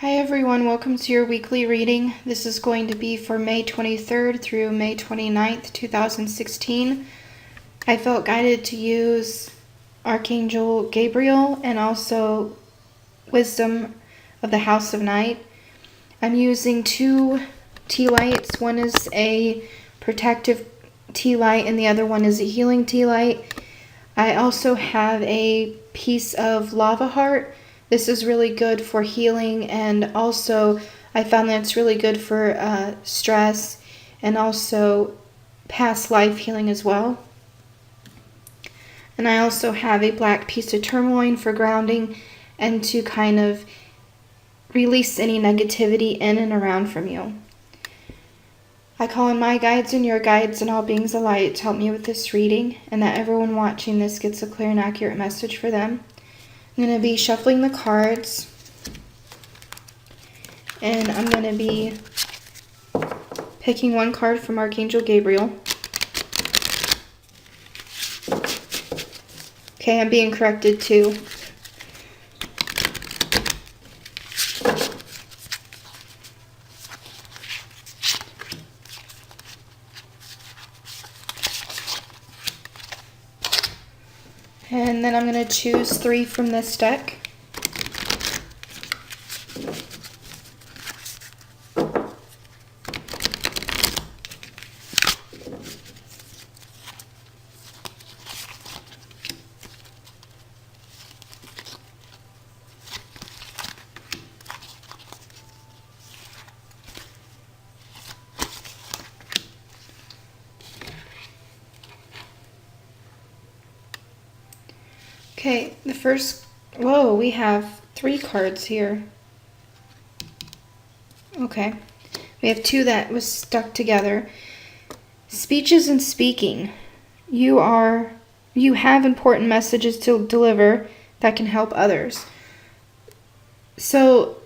Hi everyone, welcome to your weekly reading. This is going to be for May 23rd through May 29th, 2016. I felt guided to use Archangel Gabriel and also Wisdom of the House of Night. I'm using two tea lights. One is a protective tea light and the other one is a healing tea light. I also have a piece of lava heart. This is really good for healing, and also I found that it's really good for stress and also past life healing as well. And I also have a black piece of tourmaline for grounding and to kind of release any negativity in and around from you. I call in my guides and your guides and all beings of light to help me with this reading, and that everyone watching this gets a clear and accurate message for them. I'm going to be shuffling the cards, and I'm going to be picking one card from Archangel Gabriel. Okay, I'm being corrected too. And then I'm going to choose 3 from this deck. Okay, the first, whoa, we have 3 cards here. Okay, we have 2 that was stuck together. Speeches and speaking. You have important messages to deliver that can help others. So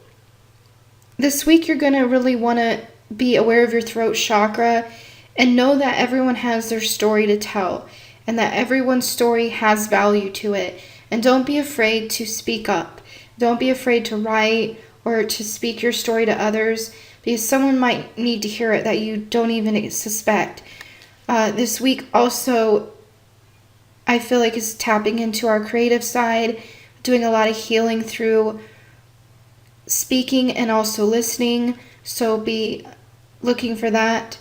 this week you're going to really want to be aware of your throat chakra and know that everyone has their story to tell and that everyone's story has value to it. And don't be afraid to speak up. Don't be afraid to write or to speak your story to others, because someone might need to hear it that you don't even suspect. This week also, I feel like, is tapping into our creative side, doing a lot of healing through speaking and also listening, so be looking for that.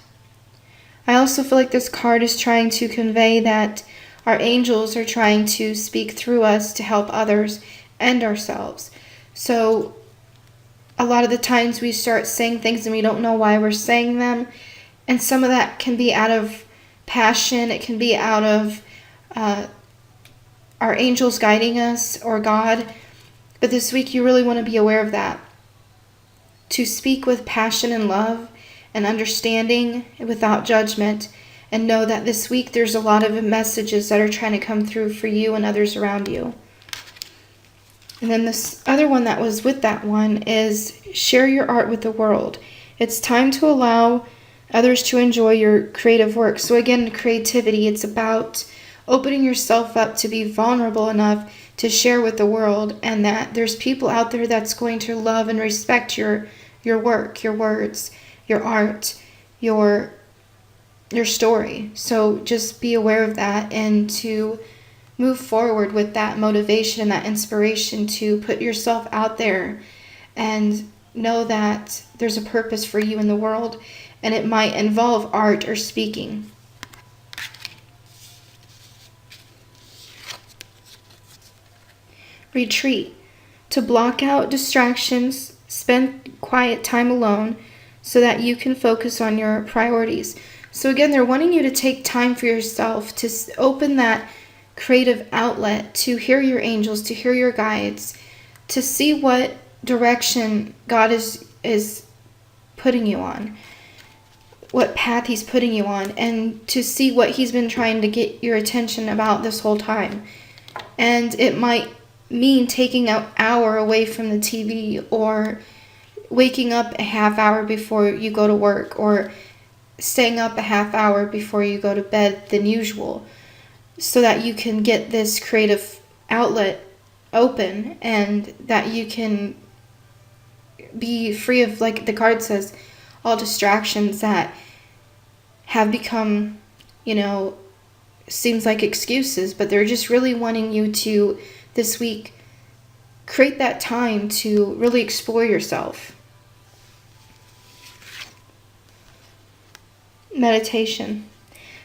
I also feel like this card is trying to convey that our angels are trying to speak through us to help others and ourselves. So a lot of the times we start saying things and we don't know why we're saying them, and some of that can be out of passion. It can be out of our angels guiding us or God. But this week you really want to be aware of that. To speak with passion and love and understanding without judgment, and know that this week there's a lot of messages that are trying to come through for you and others around you. And then this other one that was with that one is share your art with the world. It's time to allow others to enjoy your creative work. So again, creativity, it's about opening yourself up to be vulnerable enough to share with the world, and that there's people out there that's going to love and respect your work, your words, your art, your story. So just be aware of that and to move forward with that motivation and that inspiration to put yourself out there and know that there's a purpose for you in the world, and it might involve art or speaking. Retreat. To block out distractions, spend quiet time alone so that you can focus on your priorities. So again, they're wanting you to take time for yourself, to open that creative outlet, to hear your angels, to hear your guides, to see what direction God is putting you on, what path he's putting you on, and to see what he's been trying to get your attention about this whole time. And it might mean taking an hour away from the TV, or waking up a half hour before you go to work, or staying up a half hour before you go to bed than usual, so that you can get this creative outlet open and that you can be free of, like the card says, all distractions that have become, seems like excuses, but they're just really wanting you to, this week, create that time to really explore yourself. Meditation.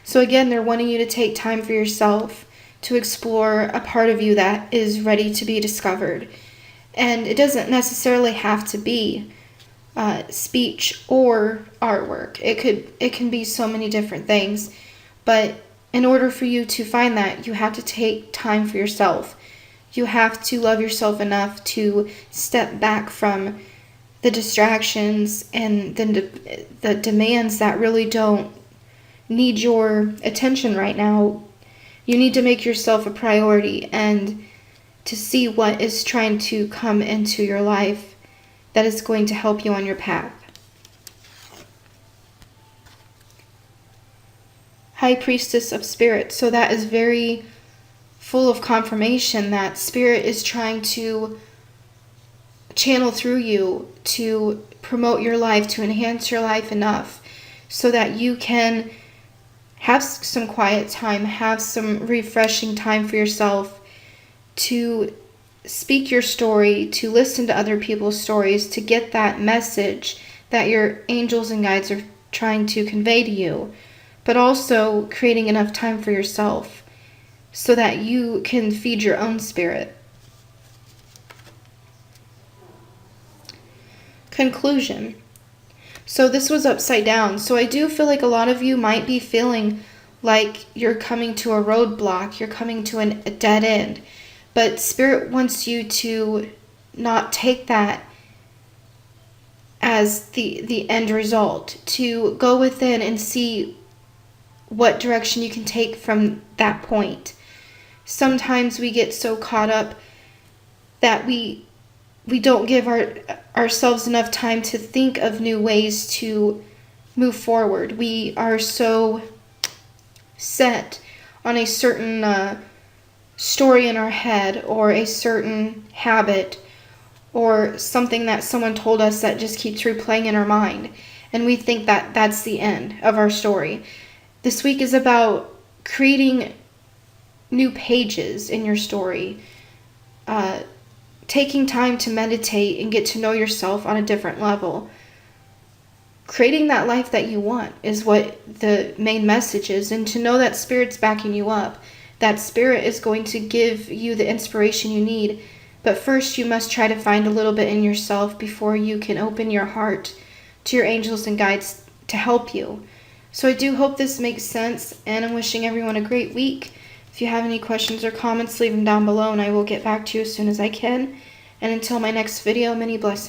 So again, they're wanting you to take time for yourself to explore a part of you that is ready to be discovered. And it doesn't necessarily have to be speech or artwork. It can be so many different things. But in order for you to find that, you have to take time for yourself. You have to love yourself enough to step back from the distractions and the demands that really don't need your attention right now. You need to make yourself a priority and to see what is trying to come into your life that is going to help you on your path. High Priestess of Spirit. So that is very full of confirmation that Spirit is trying to channel through you to promote your life, to enhance your life enough so that you can have some quiet time, have some refreshing time for yourself, to speak your story, to listen to other people's stories, to get that message that your angels and guides are trying to convey to you, but also creating enough time for yourself so that you can feed your own spirit. Conclusion. So this was upside down. So I do feel like a lot of you might be feeling like you're coming to a roadblock, you're coming to a dead end. But Spirit wants you to not take that as the end result, to go within and see what direction you can take from that point. Sometimes we get so caught up that we don't give ourselves enough time to think of new ways to move forward. We are so set on a certain story in our head, or a certain habit, or something that someone told us that just keeps replaying in our mind, and we think that that's the end of our story. This week is about creating new pages in your story, taking time to meditate and get to know yourself on a different level. Creating that life that you want is what the main message is, and to know that Spirit's backing you up, that Spirit is going to give you the inspiration you need. But first you must try to find a little bit in yourself before you can open your heart to your angels and guides to help you. So I do hope this makes sense, and I'm wishing everyone a great week. If you have any questions or comments, leave them down below and I will get back to you as soon as I can. And until my next video, many blessings.